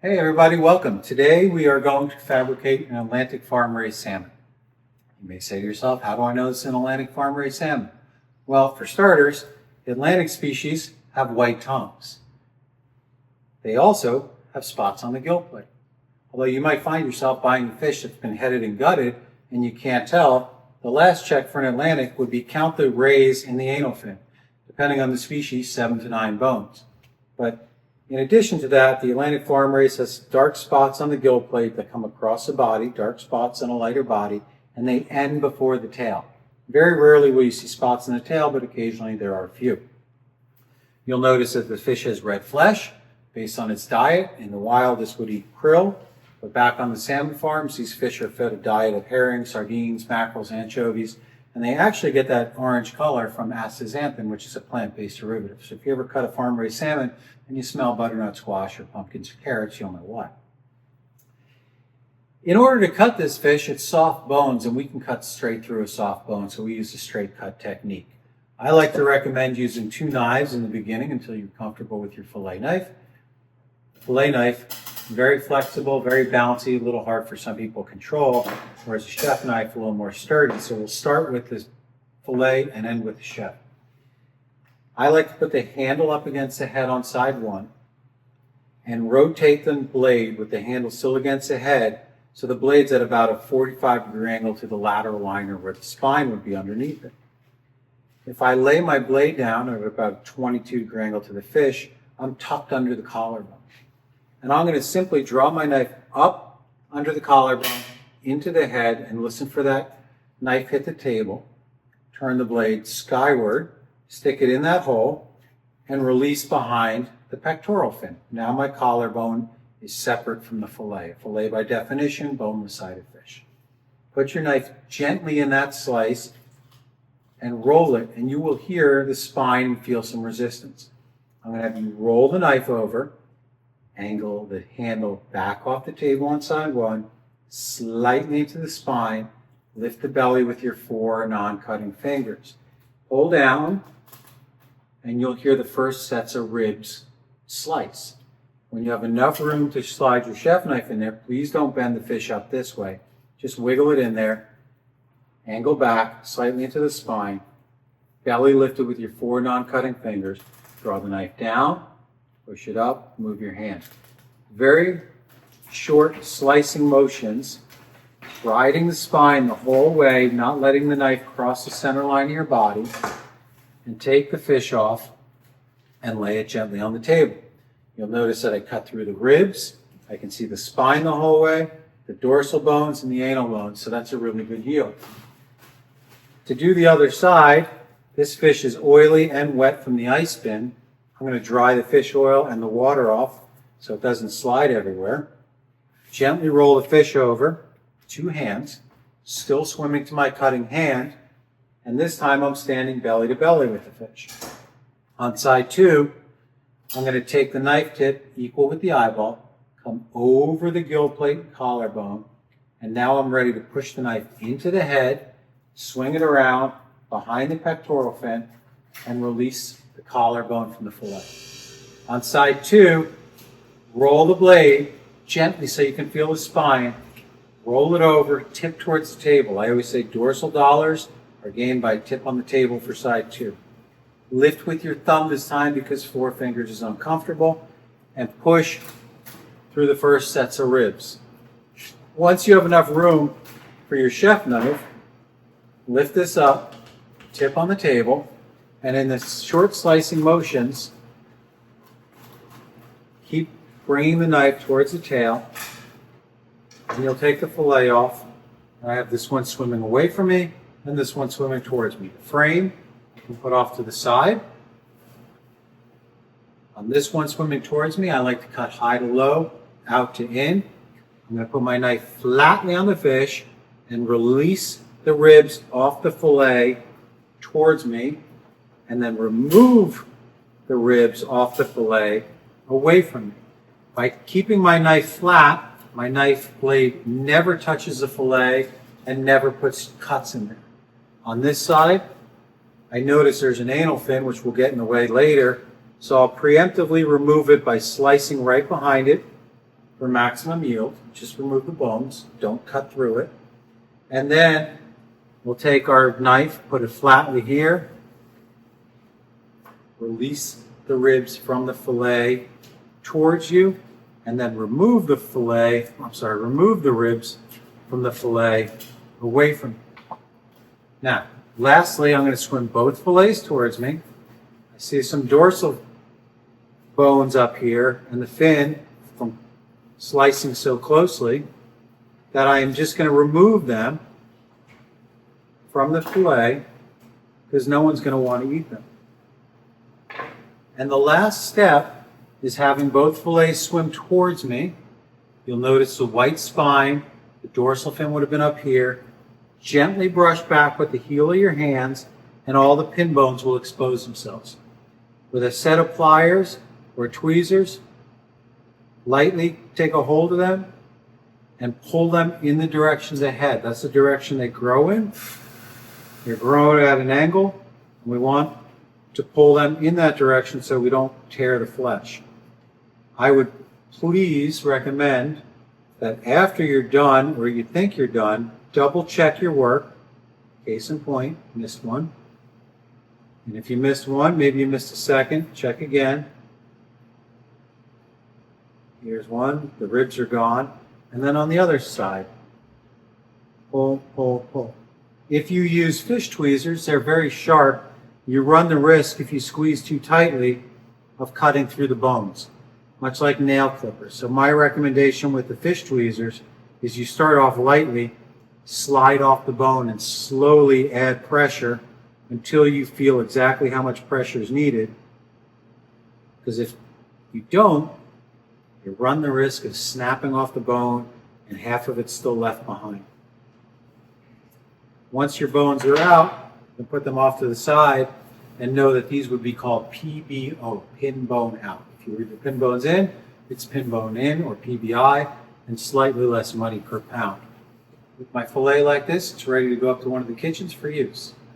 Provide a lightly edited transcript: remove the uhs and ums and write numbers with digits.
Hey everybody, welcome. Today we are going to fabricate an Atlantic farm-raised salmon. You may say to yourself, how do I know this is an Atlantic farm-raised salmon? Well, for starters, the Atlantic species have white tongues. They also have spots on the gill plate. Although you might find yourself buying a fish that's been headed and gutted and you can't tell, the last check for an Atlantic would be count the rays in the anal fin. Depending on the species, 7 to 9 bones. But in addition to that, the Atlantic farm race has dark spots on the gill plate that come across the body, dark spots on a lighter body, and they end before the tail. Very rarely will you see spots in the tail, but occasionally there are a few. You'll notice that the fish has red flesh based on its diet. In the wild, this would eat krill, but back on the salmon farms, these fish are fed a diet of herring, sardines, mackerels, anchovies, and they actually get that orange color from astaxanthin, which is a plant-based derivative. So if you ever cut a farm-raised salmon and you smell butternut squash or pumpkins or carrots, you'll know why. In order to cut this fish, it's soft bones, and we can cut straight through a soft bone, so we use a straight cut technique. I like to recommend using 2 knives in the beginning until you're comfortable with your fillet knife. Fillet knife, very flexible, very bouncy, a little hard for some people to control, whereas a chef knife a little more sturdy. So we'll start with the fillet and end with the chef. I like to put the handle up against the head on side 1 and rotate the blade with the handle still against the head so the blade's at about a 45-degree angle to the lateral line or where the spine would be underneath it. If I lay my blade down at about a 22-degree angle to the fish, I'm tucked under the collarbone. And I'm going to simply draw my knife up under the collarbone into the head and listen for that knife hit the table. Turn the blade skyward, stick it in that hole, and release behind the pectoral fin. Now my collarbone is separate from the fillet. Fillet, by definition, boneless-sided fish. Put your knife gently in that slice and roll it, and you will hear the spine and feel some resistance. I'm going to have you roll the knife over, angle the handle back off the table on side 1, slightly into the spine, lift the belly with your 4 non-cutting fingers. Pull down, and you'll hear the first sets of ribs slice. When you have enough room to slide your chef knife in there, please don't bend the fish up this way. Just wiggle it in there, angle back slightly into the spine, belly lifted with your 4 non-cutting fingers, draw the knife down, push it up, move your hand. Very short slicing motions, riding the spine the whole way, not letting the knife cross the center line of your body, and take the fish off and lay it gently on the table. You'll notice that I cut through the ribs. I can see the spine the whole way, the dorsal bones and the anal bones, so that's a really good yield. To do the other side, this fish is oily and wet from the ice bin. I'm going to dry the fish oil and the water off so it doesn't slide everywhere. Gently roll the fish over, 2 hands, still swimming to my cutting hand, and this time I'm standing belly to belly with the fish. On side 2, I'm going to take the knife tip equal with the eyeball, come over the gill plate and collarbone, and now I'm ready to push the knife into the head, swing it around behind the pectoral fin, and release the collarbone from the fillet. On side 2, roll the blade gently so you can feel the spine. Roll it over, tip towards the table. I always say dorsal dollars are gained by tip on the table for side 2. Lift with your thumb this time because 4 fingers is uncomfortable, and push through the first sets of ribs. Once you have enough room for your chef knife, lift this up, tip on the table, and in the short slicing motions, keep bringing the knife towards the tail, and you'll take the fillet off. I have this one swimming away from me, and this one swimming towards me. The frame you can put off to the side. On this one swimming towards me, I like to cut high to low, out to in. I'm going to put my knife flatly on the fish and release the ribs off the fillet towards me, and then remove the ribs off the fillet away from me. By keeping my knife flat, my knife blade never touches the fillet and never puts cuts in there. On this side, I notice there's an anal fin, which we'll get in the way later, so I'll preemptively remove it by slicing right behind it, for maximum yield. Just remove the bones, don't cut through it. And then we'll take our knife, put it flatly here, release the ribs from the fillet towards you, and then remove the ribs from the fillet away from you. Now, lastly, I'm going to swim both fillets towards me. I see some dorsal bones up here and the fin from slicing so closely that I am just going to remove them from the fillet because no one's going to want to eat them. And the last step is having both fillets swim towards me. You'll notice the white spine, the dorsal fin would have been up here. Gently brush back with the heel of your hands and all the pin bones will expose themselves. With a set of pliers or tweezers, lightly take a hold of them and pull them in the directions ahead. That's the direction they grow in. They're growing at an angle, and we want to pull them in that direction so we don't tear the flesh. I would please recommend that after you're done, or you think you're done, double check your work. Case in point, missed one. And if you missed one, maybe you missed a second, check again. Here's one, the ribs are gone. And then on the other side, pull, pull, pull. If you use fish tweezers, they're very sharp. You run the risk, if you squeeze too tightly, of cutting through the bones, much like nail clippers. So my recommendation with the fish tweezers is you start off lightly, slide off the bone, and slowly add pressure until you feel exactly how much pressure is needed. Because if you don't, you run the risk of snapping off the bone and half of it's still left behind. Once your bones are out, you put them off to the side and know that these would be called PBO, pin bone out. If you leave the pin bones in, it's pin bone in, or PBI, and slightly less money per pound. With my fillet like this, it's ready to go up to one of the kitchens for use.